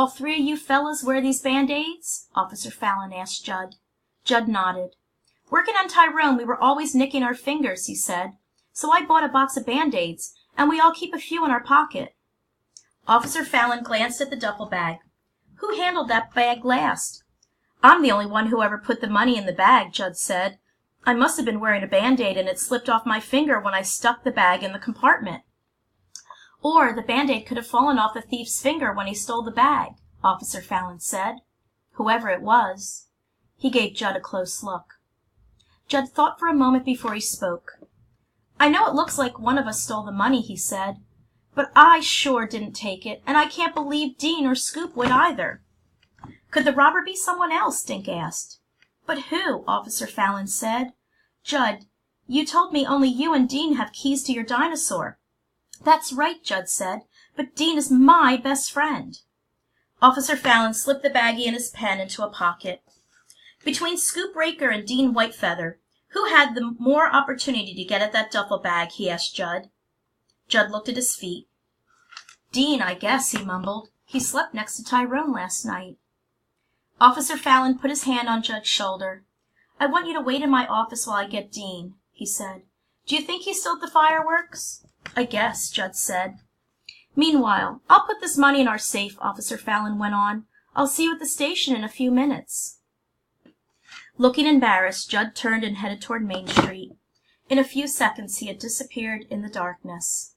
All three of you fellas wear these Band-Aids? Officer Fallon asked Judd. Judd nodded. Working on Tyrone, we were always nicking our fingers, he said. So I bought a box of Band-Aids, and we all keep a few in our pocket. Officer Fallon glanced at the duffel bag. Who handled that bag last? I'm the only one who ever put the money in the bag, Judd said. I must have been wearing a Band-Aid and it slipped off my finger when I stuck the bag in the compartment. Or the Band-Aid could have fallen off the thief's finger when he stole the bag, Officer Fallon said. Whoever it was. He gave Judd a close look. Judd thought for a moment before he spoke. I know it looks like one of us stole the money, he said, but I sure didn't take it, and I can't believe Dean or Scoop would either. Could the robber be someone else? Dink asked. But who? Officer Fallon said. Judd, you told me only you and Dean have keys to your dinosaur. That's right, Judd said, but Dean is my best friend. Officer Fallon slipped the baggie and his pen into a pocket. Between Scoop Raker and Dean Whitefeather, who had the more opportunity to get at that duffel bag, he asked Judd. Judd looked at his feet. Dean, I guess, he mumbled. He slept next to Tyrone last night. Officer Fallon put his hand on Judd's shoulder. I want you to wait in my office while I get Dean, he said. Do you think he stole the fireworks? I guess, Judd said. Meanwhile, I'll put this money in our safe, Officer Fallon went on. I'll see you at the station in a few minutes. Looking embarrassed, Judd turned and headed toward Main Street. In a few seconds, he had disappeared in the darkness.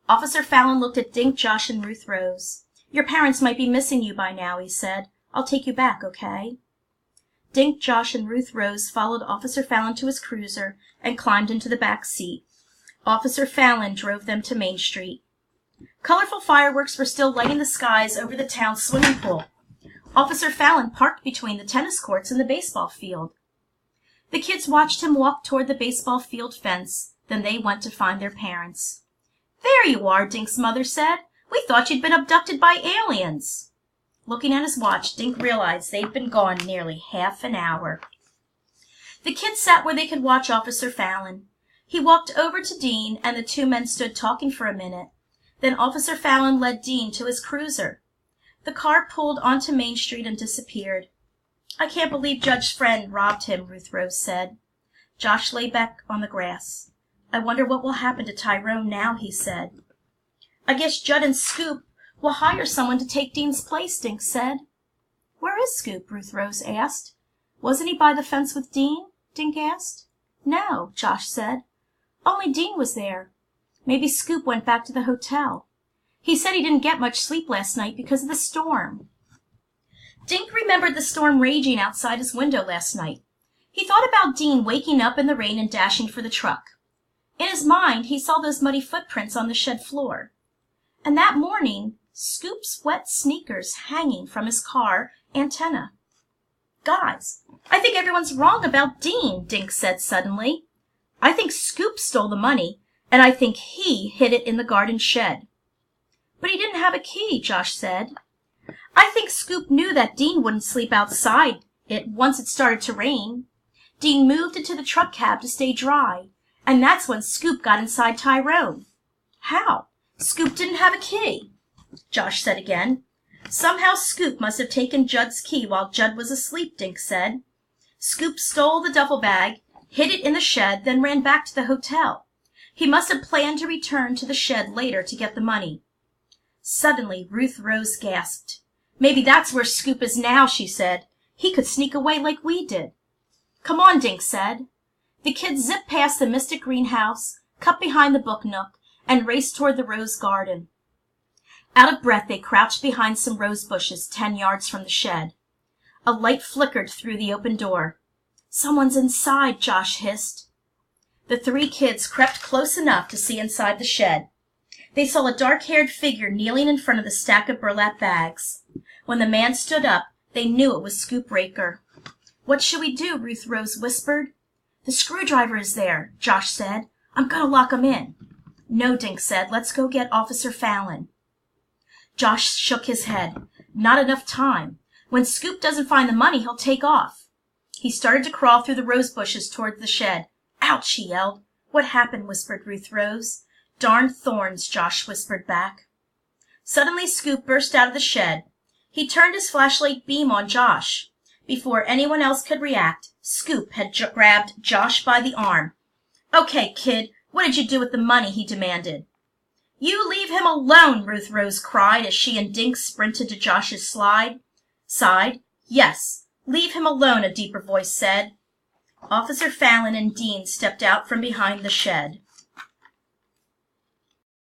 Officer Fallon looked at Dink, Josh, and Ruth Rose. Your parents might be missing you by now, he said. I'll take you back, okay? Dink, Josh, and Ruth Rose followed Officer Fallon to his cruiser and climbed into the back seat. Officer Fallon drove them to Main Street. Colorful fireworks were still lighting the skies over the town's swimming pool. Officer Fallon parked between the tennis courts and the baseball field. The kids watched him walk toward the baseball field fence, then they went to find their parents. There you are, Dink's mother said. We thought you'd been abducted by aliens. Looking at his watch, Dink realized they'd been gone nearly half an hour. The kids sat where they could watch Officer Fallon. He walked over to Dean, and the two men stood talking for a minute. Then Officer Fallon led Dean to his cruiser. The car pulled onto Main Street and disappeared. I can't believe Judge Friend robbed him, Ruth Rose said. Josh lay back on the grass. I wonder what will happen to Tyrone now, he said. I guess Judd and Scoop will hire someone to take Dean's place, Dink said. Where is Scoop? Ruth Rose asked. Wasn't he by the fence with Dean? Dink asked. No, Josh said. Only Dean was there. Maybe Scoop went back to the hotel. He said he didn't get much sleep last night because of the storm. Dink remembered the storm raging outside his window last night. He thought about Dean waking up in the rain and dashing for the truck. In his mind, he saw those muddy footprints on the shed floor. And that morning, Scoop's wet sneakers hanging from his car antenna. Guys, I think everyone's wrong about Dean, Dink said suddenly. I think Scoop stole the money, and I think he hid it in the garden shed. But he didn't have a key, Josh said. I think Scoop knew that Dean wouldn't sleep outside it once it started to rain. Dean moved it to the truck cab to stay dry, and that's when Scoop got inside Tyrone. How? Scoop didn't have a key, Josh said again. Somehow Scoop must have taken Judd's key while Judd was asleep, Dink said. Scoop stole the duffel bag, hid it in the shed, then ran back to the hotel. He must have planned to return to the shed later to get the money. Suddenly, Ruth Rose gasped. Maybe that's where Scoop is now, she said. He could sneak away like we did. Come on, Dink said. The kids zipped past the Mystic Greenhouse, cut behind the book nook, and raced toward the rose garden. Out of breath, they crouched behind some rose bushes 10 yards from the shed. A light flickered through the open door. Someone's inside, Josh hissed. The 3 kids crept close enough to see inside the shed. They saw a dark-haired figure kneeling in front of the stack of burlap bags. When the man stood up, they knew it was Scoop Raker. What should we do? Ruth Rose whispered. The screwdriver is there, Josh said. I'm going to lock him in. No, Dink said. Let's go get Officer Fallon. Josh shook his head. Not enough time. When Scoop doesn't find the money, he'll take off. He started to crawl through the rose bushes toward the shed. Ouch, he yelled. What happened? Whispered Ruth Rose. Darn thorns, Josh whispered back. Suddenly Scoop burst out of the shed. He turned his flashlight beam on Josh. Before anyone else could react, Scoop had grabbed Josh by the arm. "Okay, kid, what did you do with the money?" he demanded. "You leave him alone!" Ruth Rose cried as she and Dink sprinted to Josh's side. "Yes, leave him alone," a deeper voice said. Officer Fallon and Dean stepped out from behind the shed.